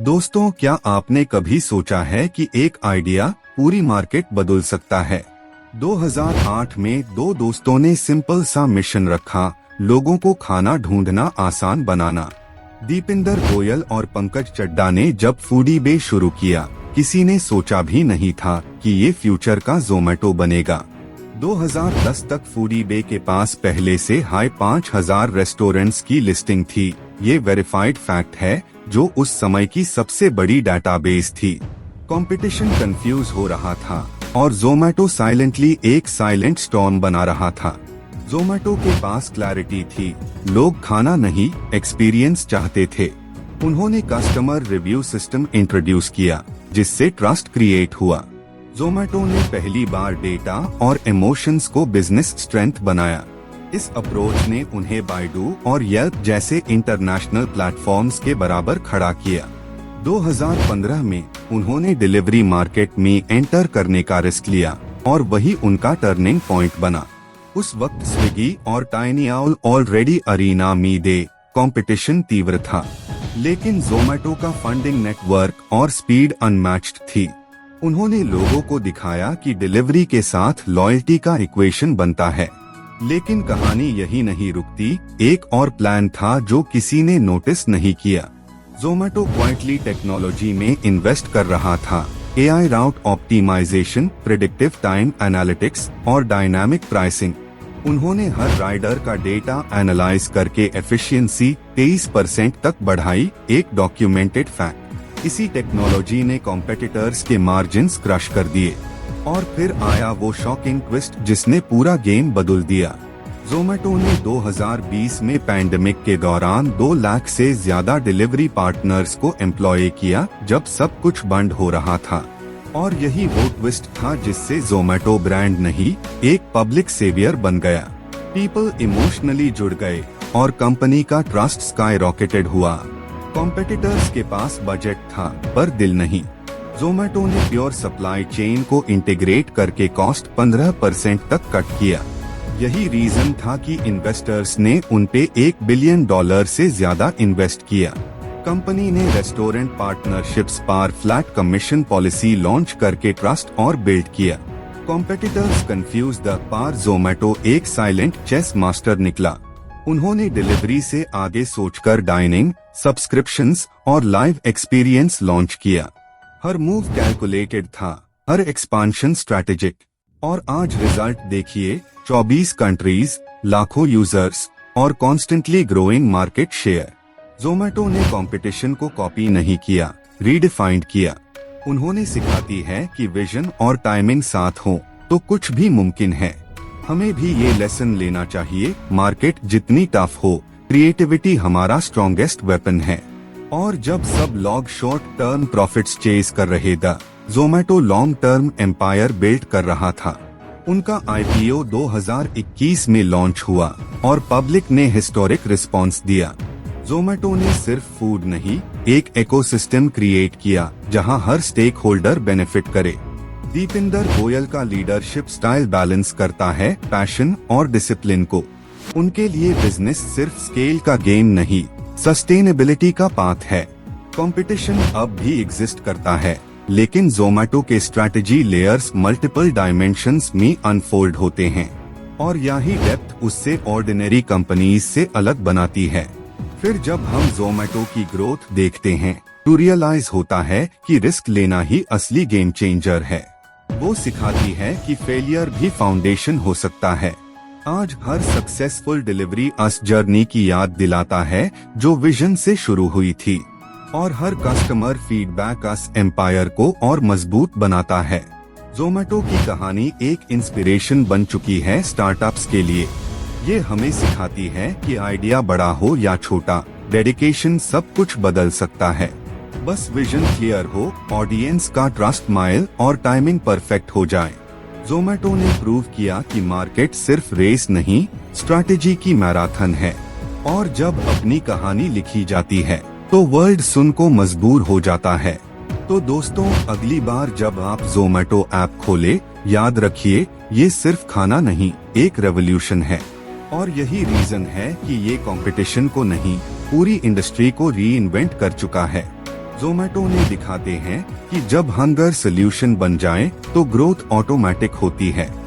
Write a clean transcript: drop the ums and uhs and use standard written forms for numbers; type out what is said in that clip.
दोस्तों, क्या आपने कभी सोचा है कि एक आइडिया पूरी मार्केट बदल सकता है? 2008 में दो दोस्तों ने सिंपल सा मिशन रखा, लोगों को खाना ढूंढना आसान बनाना। दीपिंदर गोयल और पंकज चड्ढा ने जब फूडी बे शुरू किया, किसी ने सोचा भी नहीं था कि ये फ्यूचर का ज़ोमैटो बनेगा। 2010 तक फूडी बे के पास पहले से हाई 5000 रेस्टोरेंट्स की लिस्टिंग थी। ये वेरीफाइड फैक्ट है, जो उस समय की सबसे बड़ी डाटाबेस थी। कंपटीशन कंफ्यूज हो रहा था और ज़ोमैटो साइलेंटली एक साइलेंट स्टॉर्म बना रहा था। ज़ोमैटो के पास क्लैरिटी थी, लोग खाना नहीं एक्सपीरियंस चाहते थे। उन्होंने कस्टमर रिव्यू सिस्टम इंट्रोड्यूस किया, जिससे ट्रस्ट क्रिएट हुआ। ज़ोमैटो ने पहली बार डेटा और इमोशंस को बिजनेस स्ट्रेंथ बनाया। इस अप्रोच ने उन्हें बाइडू और येल्प जैसे इंटरनेशनल प्लेटफॉर्म्स के बराबर खड़ा किया। 2015 में उन्होंने डिलीवरी मार्केट में एंटर करने का रिस्क लिया और वही उनका टर्निंग पॉइंट बना। उस वक्त स्विगी और टाइनी आउल ऑलरेडी अरीना में थे, कंपटीशन तीव्र था, लेकिन ज़ोमैटो का फंडिंग नेटवर्क और स्पीड अनमैच्ड थी। उन्होंने लोगों को दिखाया कि डिलीवरी के साथ लॉयल्टी का इक्वेशन बनता है। लेकिन कहानी यही नहीं रुकती, एक और प्लान था जो किसी ने नोटिस नहीं किया। ज़ोमैटो क्वाइटली टेक्नोलॉजी में इन्वेस्ट कर रहा था। AI राउट ऑप्टिमाइजेशन, प्रेडिक्टिव टाइम एनालिटिक्स और डायनामिक प्राइसिंग। उन्होंने हर राइडर का डेटा एनालाइज करके एफिशिएंसी 23% तक बढ़ाई, एक डॉक्यूमेंटेड फैक्ट। इसी टेक्नोलॉजी ने कॉम्पिटिटर्स के मार्जिन्स क्रश कर दिए। और फिर आया वो शॉकिंग ट्विस्ट जिसने पूरा गेम बदल दिया। ज़ोमैटो ने 2020 में पैंडेमिक के दौरान 2 लाख से ज्यादा डिलीवरी पार्टनर्स को एम्प्लॉय किया, जब सब कुछ बंद हो रहा था। और यही वो ट्विस्ट था जिससे ज़ोमैटो ब्रांड नहीं, एक पब्लिक सेवियर बन गया। पीपल इमोशनली जुड़ गए और कंपनी का ट्रस्ट स्काई रॉकेटेड हुआ। कॉम्पिटिटर्स के पास बजट था पर दिल नहीं। ज़ोमैटो ने प्योर सप्लाई चेन को इंटीग्रेट करके कॉस्ट 15% तक कट किया। यही रीजन था कि इन्वेस्टर्स ने उन पे $1 बिलियन से ज्यादा इन्वेस्ट किया। कंपनी ने रेस्टोरेंट पार्टनरशिप्स पर फ्लैट कमीशन पॉलिसी लॉन्च करके ट्रस्ट और बिल्ड किया। कॉम्पिटिटर्स कंफ्यूज द पर ज़ोमैटो एक साइलेंट चेस मास्टर निकला। उन्होंने डिलीवरी से आगे सोचकर डाइनिंग, सब्सक्रिप्शंस और लाइव एक्सपीरियंस लॉन्च किया। हर मूव कैलकुलेटेड था, हर एक्सपांशन स्ट्रैटेजिक। और आज रिजल्ट देखिए, 24 कंट्रीज, लाखों यूजर्स और constantly growing market share. Zomato ने कंपटीशन को कॉपी नहीं किया, रीडिफाइंड किया। उन्होंने सिखाती है कि विजन और टाइमिंग साथ हो तो कुछ भी मुमकिन है। हमें भी ये लेसन लेना चाहिए, मार्केट जितनी टफ हो, क्रिएटिविटी हमारा स्ट्रॉन्गेस्ट वेपन है। और जब सब लोग शॉर्ट टर्म प्रॉफिट्स चेज कर रहे थे, Zomato long term empire build कर रहा था। उनका IPO 2021 में लॉन्च हुआ और पब्लिक ने हिस्टोरिक रिस्पांस दिया। ज़ोमैटो ने सिर्फ फूड नहीं, एक इकोसिस्टम क्रिएट किया जहां हर स्टेक होल्डर बेनिफिट करे। दीपिंदर गोयल का लीडरशिप स्टाइल बैलेंस करता है पैशन और डिसिप्लिन को। उनके लिए बिजनेस सिर्फ स्केल का गेम नहीं, सस्टेनेबिलिटी का पाथ है। कंपटीशन अब भी एग्जिस्ट करता है, लेकिन ज़ोमैटो के स्ट्रैटेजी लेयर्स मल्टीपल डायमेंशंस में अनफोल्ड होते हैं। और यही डेप्थ उससे ऑर्डिनरी कंपनीज से अलग बनाती है। फिर जब हम ज़ोमैटो की ग्रोथ देखते हैं, तो रियलाइज होता है कि रिस्क लेना ही असली गेम चेंजर है। वो सिखाती है कि फेलियर भी फाउंडेशन हो सकता है। आज हर सक्सेसफुल डिलीवरी अस जर्नी की याद दिलाता है, जो विजन से शुरू हुई थी। और हर कस्टमर फीडबैक अस एम्पायर को और मजबूत बनाता है। ज़ोमैटो की कहानी एक इंस्पिरेशन बन चुकी है स्टार्टअप्स के लिए। ये हमें सिखाती है कि आइडिया बड़ा हो या छोटा, डेडिकेशन सब कुछ बदल सकता है। बस विजन क्लियर हो, ऑडियंस का ट्रस्ट माइल और टाइमिंग परफेक्ट हो जाए। ज़ोमैटो ने प्रूव किया कि मार्केट सिर्फ रेस नहीं, स्ट्रैटेजी की मैराथन है। और जब अपनी कहानी लिखी जाती है, तो वर्ल्ड सुन को मजबूर हो जाता है। तो दोस्तों, अगली बार जब आप ज़ोमैटो ऐप खोले, याद रखिए, ये सिर्फ खाना नहीं, एक रेवोल्यूशन है। और यही रीजन है कि ये कंपटीशन को नहीं, पूरी इंडस्ट्री को री इन्वेंट कर चुका है। जोमेटो ने दिखाते हैं कि जब हंगर सोल्यूशन बन जाए तो ग्रोथ ऑटोमेटिक होती है।